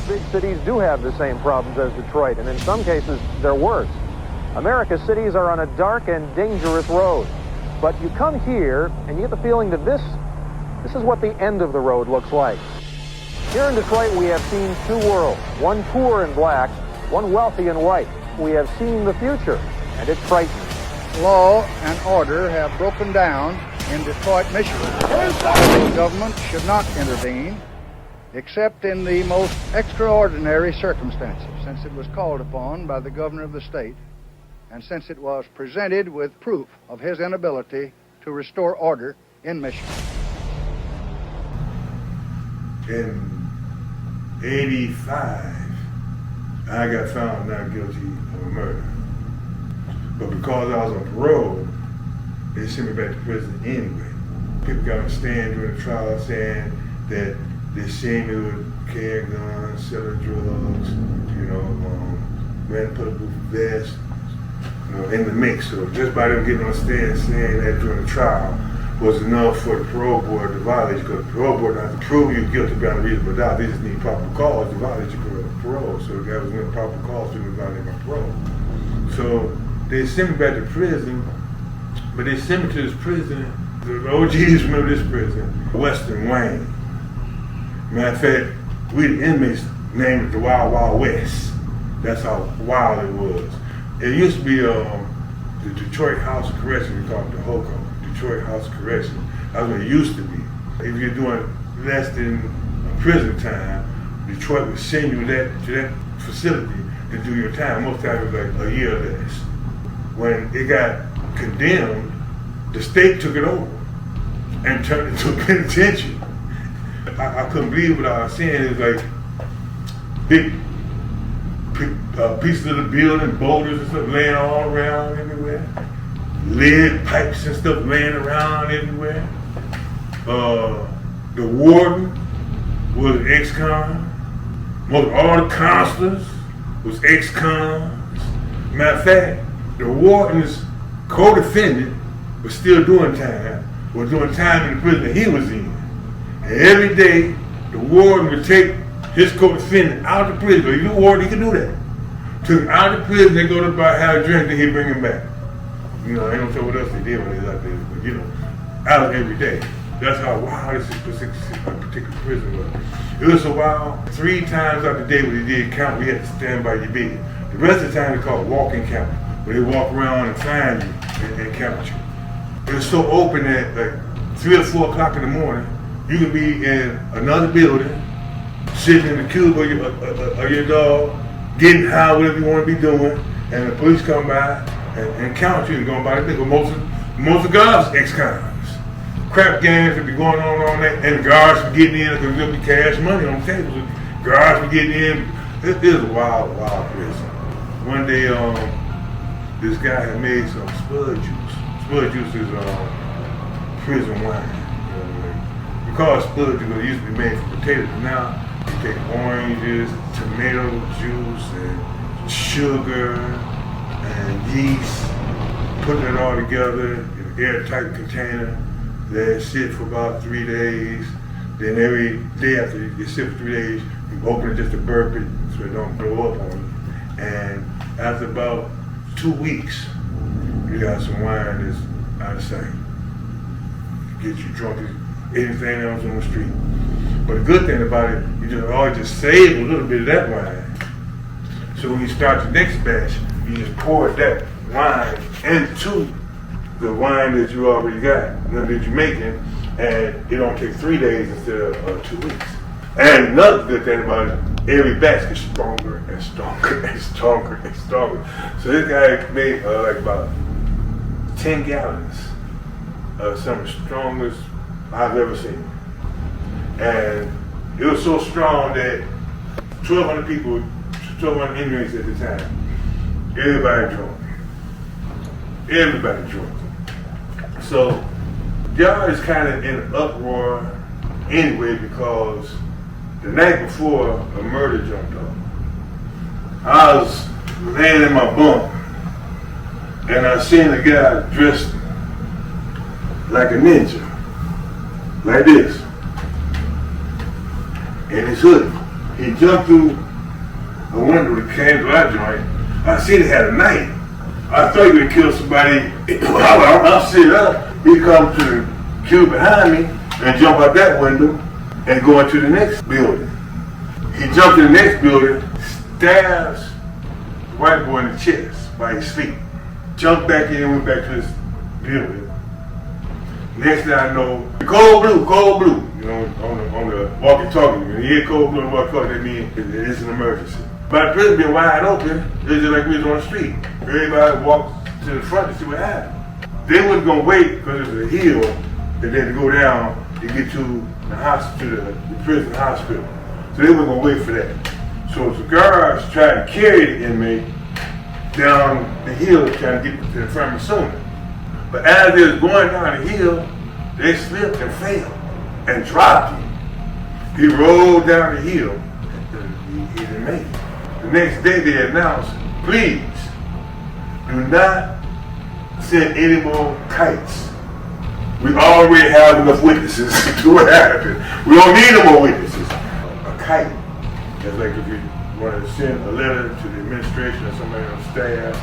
big cities do have the same problems as Detroit, and in some cases, they're worse. America's cities are on a dark and dangerous road. But you come here, and you get the feeling that this is what the end of the road looks like. Here in Detroit, we have seen two worlds, one poor and black, one wealthy and white. We have seen the future, and it's frightening. Law and order have broken down in Detroit, Michigan. The government should not intervene except in the most extraordinary circumstances, since it was called upon by the governor of the state, and since it was presented with proof of his inability to restore order in Michigan. In '85, I got found not guilty of a murder. But because I was on parole, they sent me back to prison anyway. People got on the stand during the trial saying that they seen me with carrying guns, selling drugs, ran bulletproof vests, in the mix. So just by them getting on the stand saying that during the trial was enough for the parole board to violate, because the parole board doesn't have to prove you guilty beyond a reasonable doubt. They just need proper cause to violate your parole. So that was when proper cause to violate my parole. So they sent me back to prison, but they sent me to this prison. The OGs remember this prison, Western Wayne. Matter of fact, we the inmates named it the Wild Wild West. That's how wild it was. It used to be the Detroit House of Correction, we call it the HOCO, Detroit House of Correction. That's what it used to be. If you're doing less than a prison time, Detroit would send you to that facility to do your time. Most times it was like a year or less. When it got condemned, the state took it over and turned it into a penitentiary. I couldn't believe what I was seeing. It was like big pieces of the building, boulders and stuff laying all around everywhere. Lead pipes and stuff laying around everywhere. The warden was an ex-con. All the counselors was ex-cons. Matter of fact, the warden's co-defendant was still doing time, was doing time in the prison that he was in. And every day, the warden would take his co-defendant out of the prison. He's a warden, he can do that. Took him out of the prison, they go to have a drink, then he'd bring him back. I don't know what else they did when they was out there, but out every day. That's how wild this particular prison was. It was so wild, 3 times out the day when they did count, we had to stand by your bed. The rest of the time they called walking count, where they walk around and find you and count you. It was so open that like 3 or 4 o'clock in the morning, you could be in another building, sitting in the cube of your dog, getting high, whatever you want to be doing, and the police come by and count you and go by the thing. Most of the guards ex-cons. Crap games would be going on all night, and the guards were getting in because there'd be cash money on the tables. Guards were getting in. It is a wild, wild prison. One day, this guy had made some spud juice. Spud juice is prison wine. We call it spud juice because it used to be made from potatoes, but now you take oranges, tomato juice, and sugar, and yeast, put it all together in an airtight container. Let it sit for about 3 days. Then every day after you sit for 3 days, you open it just to burp it so it don't blow up on you. And after about 2 weeks, you got some wine that's out of sight. Get you drunk as anything else on the street. But the good thing about it, you just always just save a little bit of that wine. So when you start the next batch, you just pour that wine into the wine that you already got, that you're making, and it don't take 3 days instead of 2 weeks. And another good thing about it, every batch gets stronger and stronger and stronger and stronger. So this guy made like about 10 gallons of some of the strongest I've ever seen. And it was so strong that 1,200 people, 1,200 inmates at the time, everybody drunk. Everybody drunk. So y'all is kind of in an uproar anyway because the night before a murder jumped off, I was laying in my bunk and I seen a guy dressed like a ninja, like this, in his hoodie. He jumped through a window that came to our joint. I see he had a knife. I thought he would kill somebody. I'll sit up. He come to the queue behind me and jump out that window and go into the next building. He jumped to the next building, stabs the white boy in the chest by his feet. Jumped back in, went back to his building. Next thing I know, cold blue, you know, on the walkie-talkie. When you hear cold blue on the walkie-talkie, that means it's an emergency. But the prison been wide open, it's just like we was on the street. Everybody walked to the front to see what happened. They wasn't gonna wait because it was a hill that they had to go down to get to the hospital, the prison hospital. So they weren't gonna wait for that. So the guards tried to carry the inmate down the hill trying to get to the infirmary sooner. But as they was going down the hill, they slipped and fell and dropped him. He rolled down the hill and he didn't make it. The next day they announced, please do not send any more kites. We already have enough witnesses to what happened. We don't need no more witnesses. A kite, it's like if you want to send a letter to the administration or somebody on staff,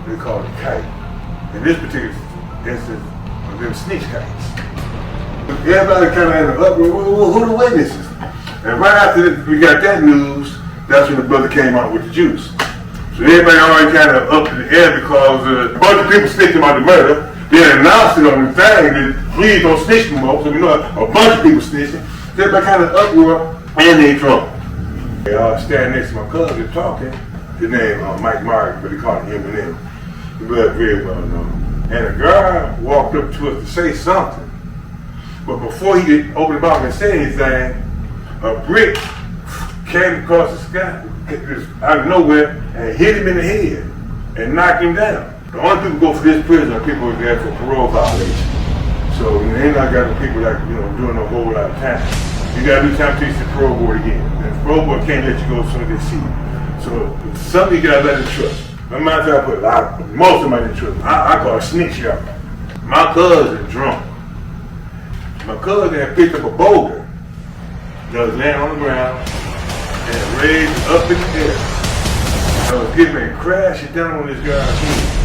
they call it a kite. In this particular instance, them snitch kites. Everybody kind of in the uproar, who are the witnesses? And right after we got that news, that's when the brother came out with the juice. So everybody already kind of up in the air because a bunch of people snitched about the murder. They announced it on the thing that please don't snitch no more. So we know a bunch of people snitching. So everybody kind of uproar and they drunk. They all standing next to my cousin talking. His name Mike Martin, but they call him Eminem. He was very well known. And a guy walked up to us to say something. But before he could open the mouth and say anything, a brick came across the sky out of nowhere and hit him in the head and knocked him down. The only people go for this prison are people who are there for parole violation. So they not got the people that doing a whole lot of time. You gotta do time to teach the parole board again. And the parole board can't let you go as soon as they see you. So something you gotta let them trust. My mind I put most of my trust. I call it snitch y'all. My cousin drunk. My cousin had picked up a boulder that was laying on the ground and raised up in the air. I was getting ready to crash it down on this guy's head.